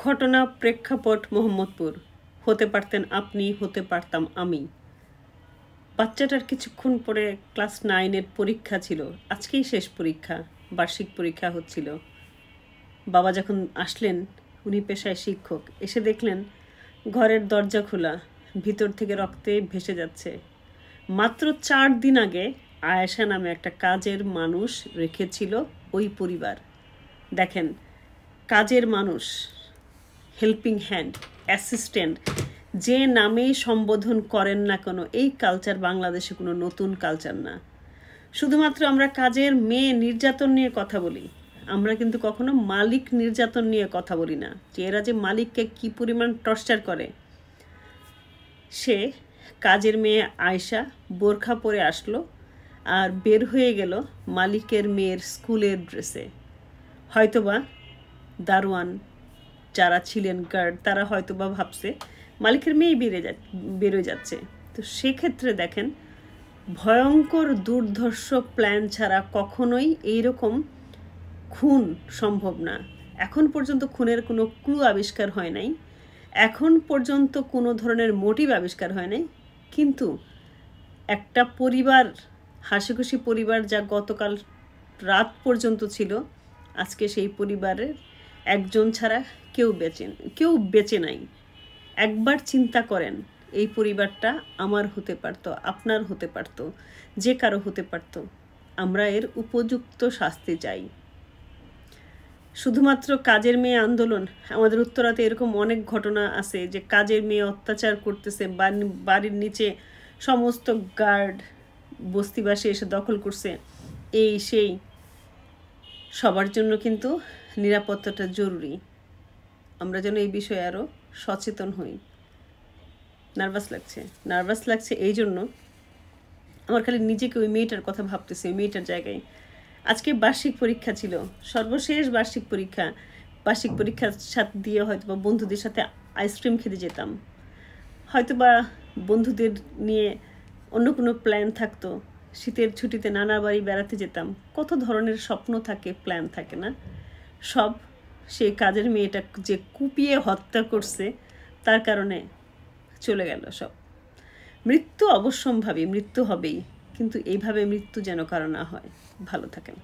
ঘটনা প্রেক্ষাপট মোহাম্মদপুর। হতে পারতেন আপনি, হতে পারতাম আমি। বাচ্চাটার কিছুক্ষণ পরে ক্লাস 9-এর পরীক্ষা ছিল। আজকেই শেষ পরীক্ষা, বার্ষিক পরীক্ষা হচ্ছিল। বাবা যখন আসলেন, উনি পেশায় শিক্ষক, এসে দেখলেন ঘরের দরজা খোলা, ভিতর থেকে রক্তে ভেসে যাচ্ছে। মাত্র 4 দিন আগে আয়েশা নামে একটা কাজের মানুষ রেখেছিল ওই পরিবার। দেখেন, কাজের মানুষ, হেল্পিং হ্যান্ড, অ্যাসিস্ট্যান্ট, যে নামেই সম্বোধন করেন না কেন, এই কালচার বাংলাদেশে কোনো নতুন কালচার না। শুধুমাত্র আমরা কাজের মেয়ে নির্যাতন নিয়ে কথা বলি, আমরা কিন্তু কখনো মালিক নির্যাতন নিয়ে কথা বলি না, যে এরা যে মালিককে কী পরিমাণ টর্চার করে। সে কাজের মেয়ে আয়শা বোরখা পরে আসলো আর বের হয়ে গেল মালিকের মেয়ের স্কুলের ড্রেসে। হয়তোবা দারোয়ান যারা ছিলেন, গার্ড, তারা হয়তোবা ভাবছে মালিকের মেয়ে বেরোয় যাচ্ছে। তো সেক্ষেত্রে দেখেন, ভয়ঙ্কর দুর্ধর্ষ প্ল্যান ছাড়া কখনোই এইরকম খুন সম্ভব না। এখন পর্যন্ত খুনের কোনো ক্লু আবিষ্কার হয় নাই, এখন পর্যন্ত কোনো ধরনের মোটিভ আবিষ্কার হয় নাই। কিন্তু একটা পরিবার, হাসিখুশি পরিবার যা গতকাল রাত পর্যন্ত ছিল, আজকে সেই পরিবারের একজন ছাড়া কেউ বেঁচে নাই। একবার চিন্তা করেন, এই পরিবারটা আমার হতে পারত, আপনার হতে পারত, যে কারো হতে পারত। আমরা এর উপযুক্ত শাস্তি চাই। শুধুমাত্র কাজের মেয়ে আন্দোলন, আমাদের উত্তরাতে এরকম অনেক ঘটনা আছে যে কাজের মেয়ে অত্যাচার করতেছে, বাড়ির নিচে সমস্ত গার্ড বস্তিবাসী এসে দখল করছে, এই সেই। সবার জন্য কিন্তু নিরাপত্তাটা জরুরি। আমরা যেন এই বিষয়ে আরও সচেতন হই। নার্ভাস লাগছে এই জন্য আমার খালি নিজেকে ওই মেয়েটার কথা ভাবতেছি, ওই মেয়েটার জায়গায়। আজকে বার্ষিক পরীক্ষা ছিল, সর্বশেষ বার্ষিক পরীক্ষার সাথে দিয়ে হয়তো বা বন্ধুদের সাথে আইসক্রিম খেতে যেতাম, হয়তো বা বন্ধুদের নিয়ে অন্য কোনো প্ল্যান থাকতো, শীতের ছুটিতে নানার বাড়ি বেড়াতে যেতাম। কত ধরনের স্বপ্ন থাকে, প্ল্যান থাকে না? সব সেই কাজের মেয়েটা যে কুপিয়ে হত্যা করছে, তার কারণে চলে গেল সব। মৃত্যু অবশ্যম্ভাবী, মৃত্যু হবেই, কিন্তু এইভাবে মৃত্যু যেন কারো না হয়। ভালো থাকেন।